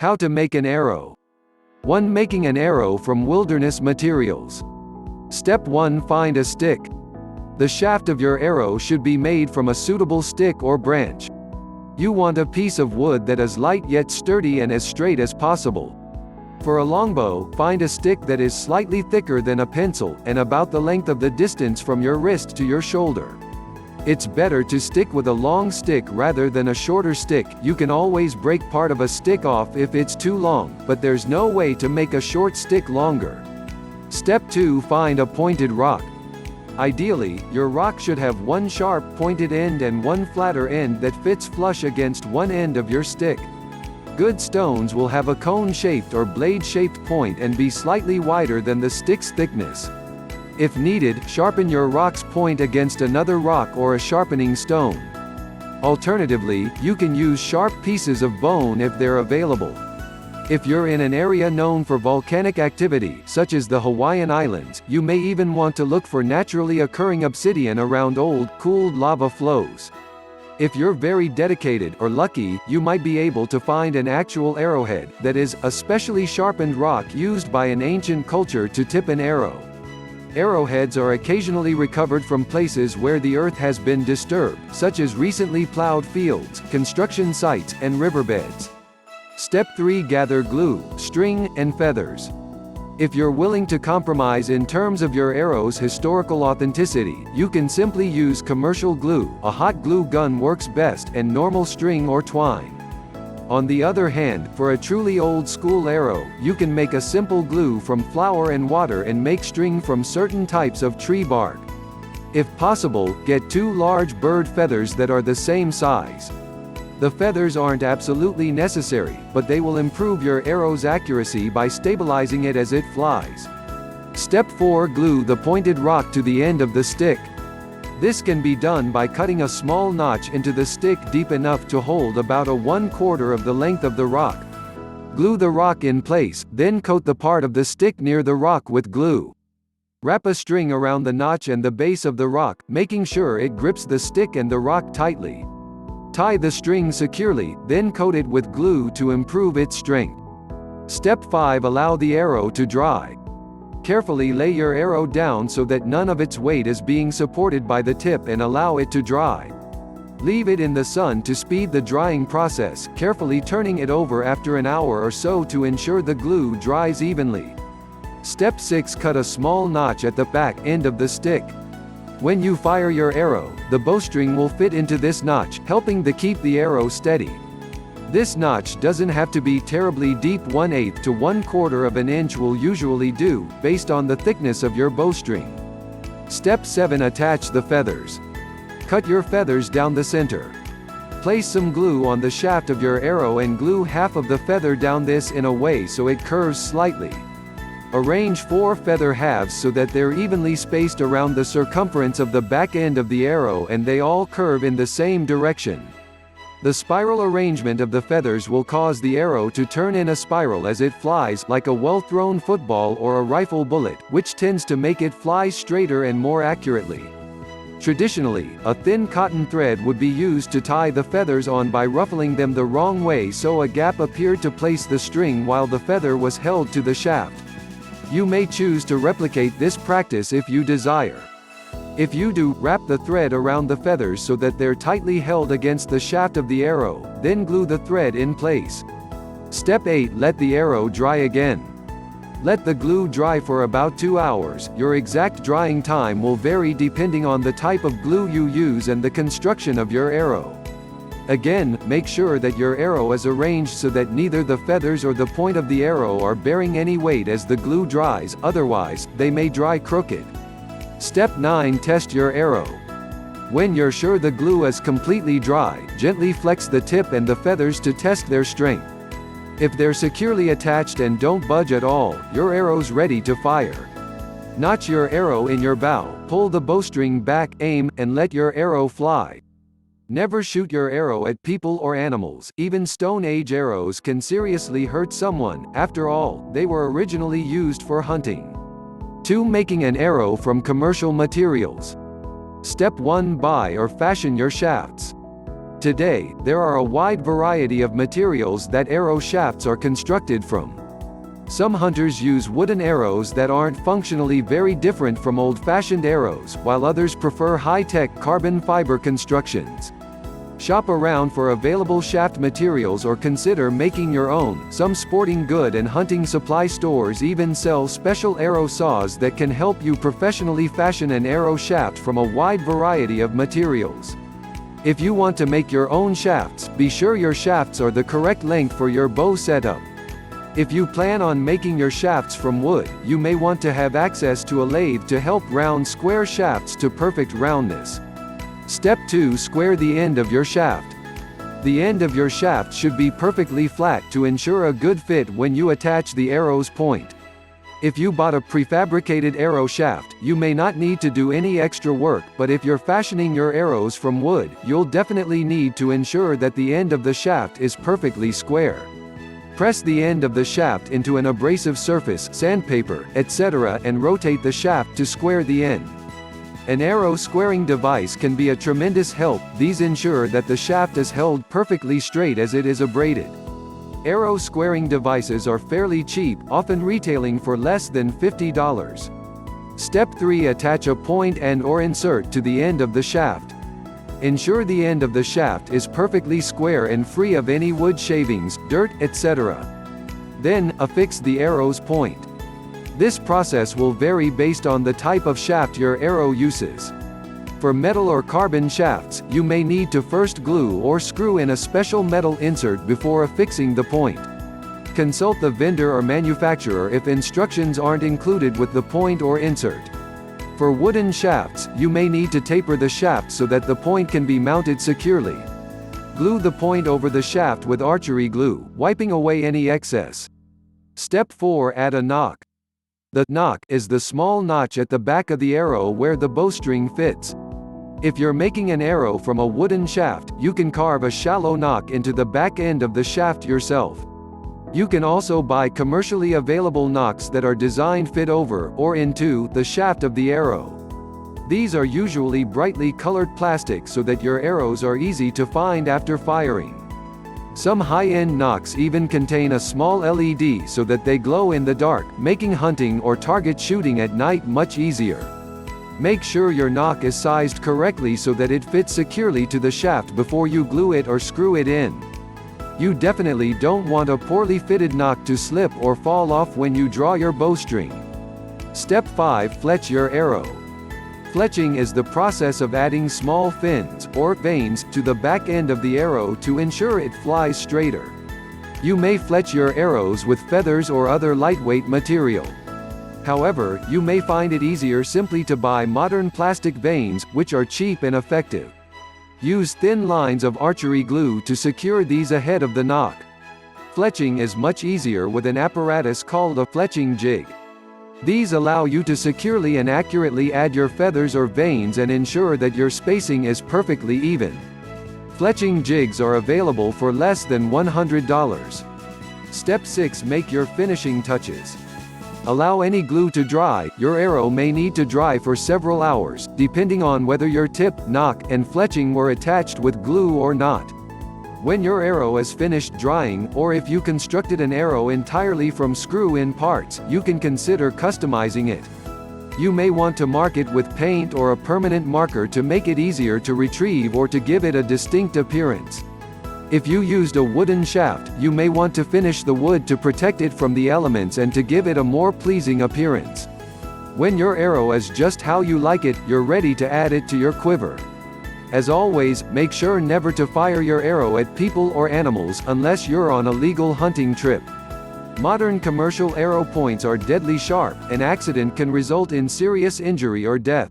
How to make an arrow. 1. Making an arrow from wilderness materials. Step 1. Find a stick. The shaft of your arrow should be made from a suitable stick or branch. You want a piece of wood that is light yet sturdy and as straight as possible. For a longbow, find a stick that is slightly thicker than a pencil, and about the length of the distance from your wrist to your shoulder. It's better to stick with a long stick rather than a shorter stick. You can always break part of a stick off if it's too long, but there's no way to make a short stick longer. Step 2. Find a pointed rock. Ideally, your rock should have one sharp pointed end and one flatter end that fits flush against one end of your stick. Good stones will have a cone-shaped or blade-shaped point and be slightly wider than the stick's thickness. If needed, sharpen your rock's point against another rock or a sharpening stone. Alternatively, you can use sharp pieces of bone if they're available. If you're in an area known for volcanic activity, such as the Hawaiian Islands, you may even want to look for naturally occurring obsidian around old, cooled lava flows. If you're very dedicated or lucky, you might be able to find an actual arrowhead, that is, a specially sharpened rock used by an ancient culture to tip an arrow. Arrowheads are occasionally recovered from places where the earth has been disturbed, such as recently plowed fields, construction sites, and riverbeds. Step 3. Gather glue, string, and feathers. If you're willing to compromise in terms of your arrow's historical authenticity, you can simply use commercial glue. A hot glue gun works best, and normal string or twine. On the other hand, for a truly old-school arrow, you can make a simple glue from flour and water and make string from certain types of tree bark. If possible, get 2 large bird feathers that are the same size. The feathers aren't absolutely necessary, but they will improve your arrow's accuracy by stabilizing it as it flies. Step 4. Glue the pointed rock to the end of the stick. This can be done by cutting a small notch into the stick deep enough to hold about a 1/4 of the length of the rock. Glue the rock in place, then coat the part of the stick near the rock with glue. Wrap a string around the notch and the base of the rock, making sure it grips the stick and the rock tightly. Tie the string securely, then coat it with glue to improve its strength. Step 5. Allow the arrow to dry. Carefully lay your arrow down so that none of its weight is being supported by the tip and allow it to dry. Leave it in the sun to speed the drying process, carefully turning it over after an hour or so to ensure the glue dries evenly. Step 6. Cut a small notch at the back end of the stick. When you fire your arrow, the bowstring will fit into this notch, helping to keep the arrow steady. This notch doesn't have to be terribly deep. 1/8 to 1/4 of an inch will usually do, based on the thickness of your bowstring. Step 7. Attach the feathers. Cut your feathers down the center. Place some glue on the shaft of your arrow and glue half of the feather down this in a way so it curves slightly. Arrange 4 feather halves so that they're evenly spaced around the circumference of the back end of the arrow and they all curve in the same direction. The spiral arrangement of the feathers will cause the arrow to turn in a spiral as it flies, like a well-thrown football or a rifle bullet, which tends to make it fly straighter and more accurately. Traditionally, a thin cotton thread would be used to tie the feathers on by ruffling them the wrong way so a gap appeared to place the string while the feather was held to the shaft. You may choose to replicate this practice if you desire. If you do, wrap the thread around the feathers so that they're tightly held against the shaft of the arrow, then glue the thread in place. Step 8. Let the arrow dry again. Let the glue dry for about 2 hours. Your exact drying time will vary depending on the type of glue you use and the construction of your arrow. Again, make sure that your arrow is arranged so that neither the feathers or the point of the arrow are bearing any weight as the glue dries, otherwise, they may dry crooked. Step 9. Test your arrow. When you're sure the glue is completely dry, gently flex the tip and the feathers to test their strength. If they're securely attached and don't budge at all, your arrow's ready to fire. Notch your arrow in your bow, pull the bowstring back, aim, and let your arrow fly. Never shoot your arrow at people or animals. Even Stone Age arrows can seriously hurt someone. After all, they were originally used for hunting. 2. Making an arrow from commercial materials. Step 1. Buy or fashion your shafts. Today, there are a wide variety of materials that arrow shafts are constructed from. Some hunters use wooden arrows that aren't functionally very different from old-fashioned arrows, while others prefer high-tech carbon fiber constructions. Shop around for available shaft materials or consider making your own. Some sporting good and hunting supply stores even sell special arrow saws that can help you professionally fashion an arrow shaft from a wide variety of materials. If you want to make your own shafts, be sure your shafts are the correct length for your bow setup. If you plan on making your shafts from wood, you may want to have access to a lathe to help round square shafts to perfect roundness. Step 2. Square the end of your shaft. The end of your shaft should be perfectly flat to ensure a good fit when you attach the arrow's point. If you bought a prefabricated arrow shaft, you may not need to do any extra work, but if you're fashioning your arrows from wood, you'll definitely need to ensure that the end of the shaft is perfectly square. Press the end of the shaft into an abrasive surface, sandpaper, etc., and rotate the shaft to square the end. An arrow squaring device can be a tremendous help. These ensure that the shaft is held perfectly straight as it is abraded. Arrow squaring devices are fairly cheap, often retailing for less than $50. Step 3. Attach a point and/or insert to the end of the shaft. Ensure the end of the shaft is perfectly square and free of any wood shavings, dirt, etc. Then, affix the arrow's point. This process will vary based on the type of shaft your arrow uses. For metal or carbon shafts, you may need to first glue or screw in a special metal insert before affixing the point. Consult the vendor or manufacturer if instructions aren't included with the point or insert. For wooden shafts, you may need to taper the shaft so that the point can be mounted securely. Glue the point over the shaft with archery glue, wiping away any excess. Step 4. Add a nock. The nock is the small notch at the back of the arrow where the bowstring fits. If you're making an arrow from a wooden shaft, you can carve a shallow nock into the back end of the shaft yourself. You can also buy commercially available nocks that are designed fit over, or into, the shaft of the arrow. These are usually brightly colored plastic so that your arrows are easy to find after firing. Some high-end nocks even contain a small LED so that they glow in the dark, making hunting or target shooting at night much easier. Make sure your nock is sized correctly so that it fits securely to the shaft before you glue it or screw it in. You definitely don't want a poorly fitted nock to slip or fall off when you draw your bowstring. Step 5. Fletch your arrow. Fletching is the process of adding small fins, or vanes, to the back end of the arrow to ensure it flies straighter. You may fletch your arrows with feathers or other lightweight material. However, you may find it easier simply to buy modern plastic vanes, which are cheap and effective. Use thin lines of archery glue to secure these ahead of the nock. Fletching is much easier with an apparatus called a fletching jig. These allow you to securely and accurately add your feathers or vanes and ensure that your spacing is perfectly even. Fletching jigs are available for less than $100. Step 6. Make your finishing touches. Allow any glue to dry. Your arrow may need to dry for several hours, depending on whether your tip, nock, and fletching were attached with glue or not. When your arrow is finished drying, or if you constructed an arrow entirely from screw-in parts, you can consider customizing it. You may want to mark it with paint or a permanent marker to make it easier to retrieve or to give it a distinct appearance. If you used a wooden shaft, you may want to finish the wood to protect it from the elements and to give it a more pleasing appearance. When your arrow is just how you like it, you're ready to add it to your quiver. As always, make sure never to fire your arrow at people or animals unless you're on a legal hunting trip. Modern commercial arrow points are deadly sharp. An accident can result in serious injury or death.